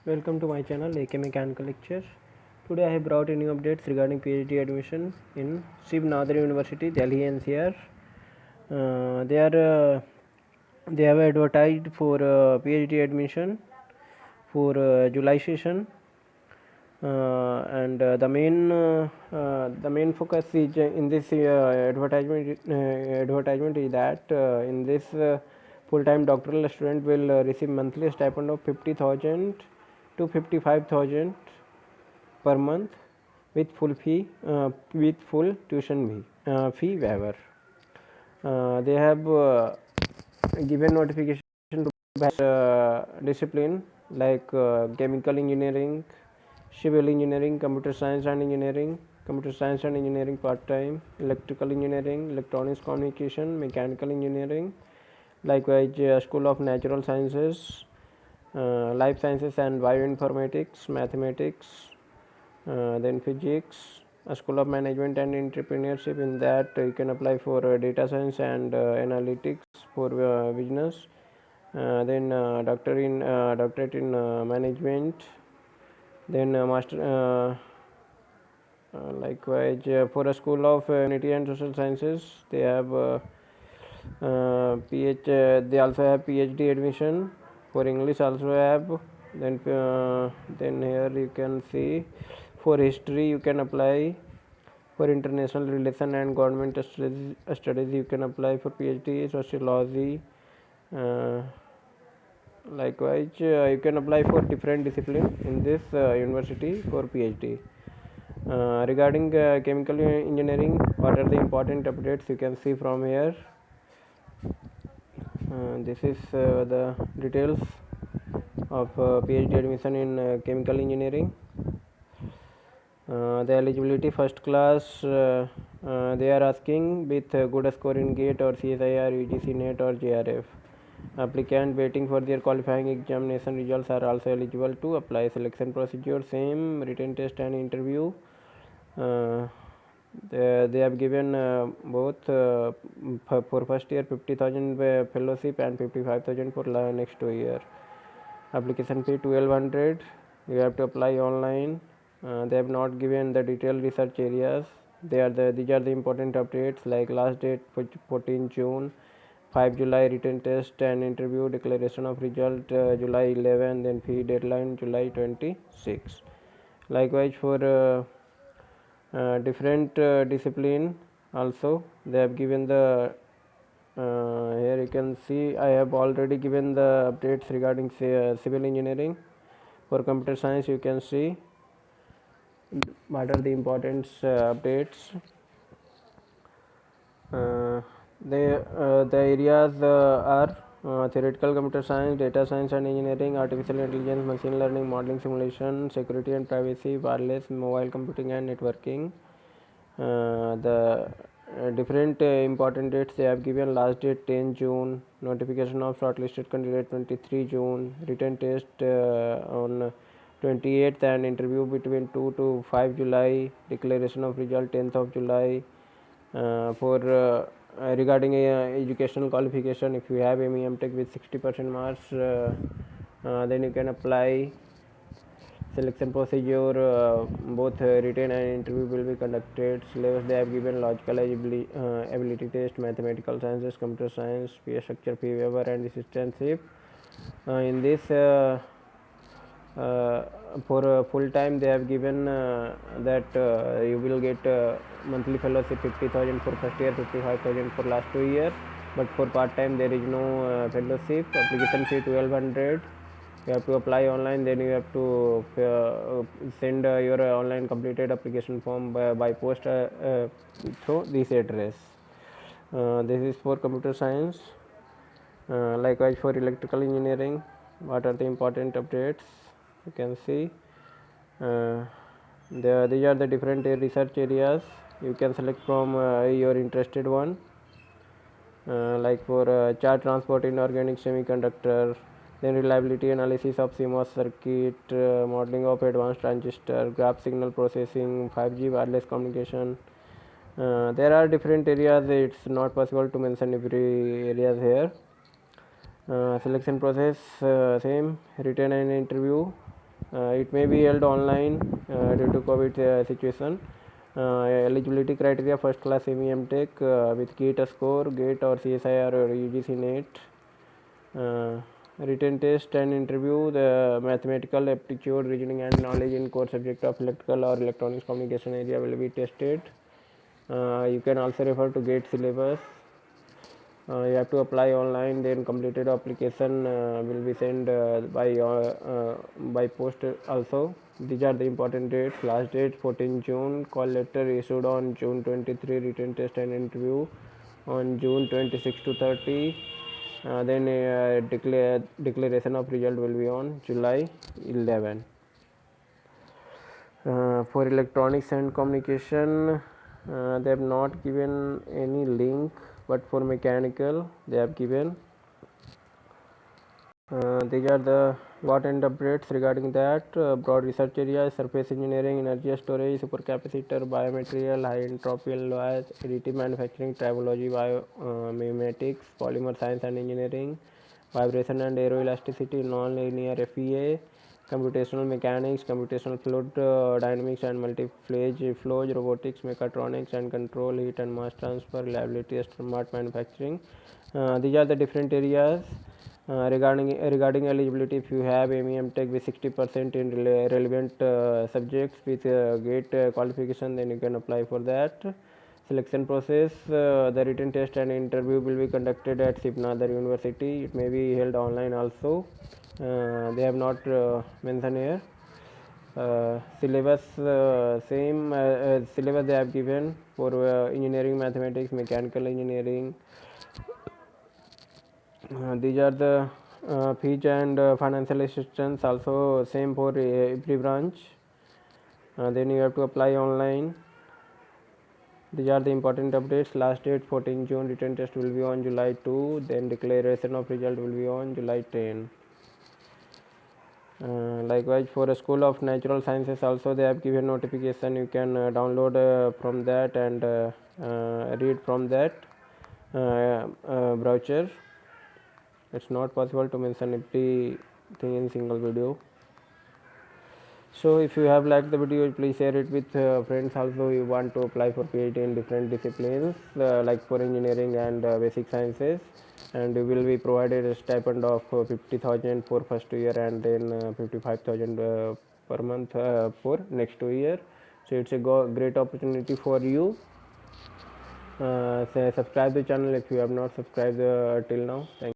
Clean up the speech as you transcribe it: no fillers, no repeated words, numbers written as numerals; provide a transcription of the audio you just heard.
Welcome to my channel AK Mechanical Lecture. Today I have brought a new updates regarding PhD admission in Shiv Nadar University, Delhi NCR. They have advertised for PhD admission for July session, and the main focus is in this advertisement is that in this full-time doctoral student will receive monthly stipend of 50,000 to 55,000 per month with full tuition fee waiver. They have given notification to discipline like chemical engineering, civil engineering, computer science and engineering part-time, electrical engineering, electronics communication, mechanical engineering, likewise School of Natural Sciences, life sciences and bioinformatics, mathematics, then physics, a School of Management and Entrepreneurship. In that you can apply for data science and analytics for business. Then doctorate in management. Then master. Likewise, for a School of Humanity and Social Sciences, they have they also have PhD admission. For English also have. Then here you can see for history you can apply. For international relation and government studies you can apply for PhD. Sociology. Likewise, you can apply for different disciplines in this university for PhD. Regarding chemical engineering, what are the important updates you can see from here. This is the details of PhD admission in chemical engineering. The eligibility first class, they are asking with good score in GATE or CSIR, UGC, NET or JRF. Applicant waiting for their qualifying examination results are also eligible to apply. Selection procedure same, written test and interview. They have given both for first year 50,000 fellowship and 55,000 for next 2 year. Application fee 1200. You have to apply online. They have not given the detailed research areas. These are the important updates like last date 14 June, 5 July written test and interview, declaration of result July 11, then fee deadline July 26. Likewise for different discipline also they have given the here you can see I have already given the updates regarding civil engineering. For computer science you can see what are the important updates. The areas are theoretical computer science, data science and engineering, artificial intelligence, machine learning, modeling, simulation, security and privacy, wireless, mobile computing and networking. The different important dates they have given. Last date 10 June, notification of shortlisted candidate 23 June, written test on 28th and interview between 2 to 5 July, declaration of result 10th of July. For regarding educational qualification, if you have ME MTech with 60% marks, then you can apply. Selection procedure, both written and interview will be conducted. Syllabus they have given logical ability test, mathematical sciences, computer science, peer structure, fee waiver and assistantship. In this for full time they have given that you will get monthly fellowship 50,000 for first year, 55,000 for last 2 years, but for part time there is no fellowship. Application fee 1200. You have to apply online, then you have to send your online completed application form by post through this address. This is for computer science. Likewise for electrical engineering, what are the important updates you can see. These are the different research areas. You can select from your interested one. Like for charge transport in organic semiconductor, then reliability analysis of CMOS circuit, modeling of advanced transistor, graph signal processing, 5G wireless communication. There are different areas. It's not possible to mention every areas here. Selection process same, written and interview. It may be held online due to COVID situation. Eligibility criteria: first class MEM Tech with GATE score, GATE or CSIR or UGC NET. Written test and interview: the mathematical aptitude, reasoning and knowledge in core subject of electrical or electronics communication area will be tested. You can also refer to GATE syllabus. You have to apply online, then completed application will be sent by post also. These are the important dates. Last date 14 June, call letter issued on June 23, written test and interview on June 26 to 30. Then declaration of result will be on July 11. For electronics and communication, they have not given any link, but for mechanical they have given. These are the important updates regarding that. Broad research areas: surface engineering, energy storage, supercapacitor, biomaterial, high entropy alloys, additive manufacturing, tribology, biomimetics, polymer science and engineering, vibration and aeroelasticity, non-linear FEA, computational mechanics, computational fluid dynamics and multi-phase flows, robotics, mechatronics and control, heat and mass transfer, reliability, smart manufacturing. These are the different areas. Regarding eligibility, if you have MEM Tech with 60% in relevant subjects with GATE qualification, then you can apply for that. Selection process: the written test and interview will be conducted at Sibnadar University. It may be held online also. They have not mentioned here. Syllabus: same syllabus they have given for engineering, mathematics, mechanical engineering. These are the fees and financial assistance also same for every branch. Then you have to apply online. These are the important updates. Last date 14 June, written test will be on July 2, then declaration of result will be on July 10. Likewise, for a School of Natural Sciences also they have given notification. You can download from that and read from that brochure. It's not possible to mention everything in single video. So if you have liked the video, please share it with friends also. You want to apply for PhD in different disciplines like for engineering and basic sciences, and you will be provided a stipend of 50,000 for first year and then 55,000 per month for next 2 year. So it's a great opportunity for you. Subscribe the channel if you have not subscribed till now. Thank you.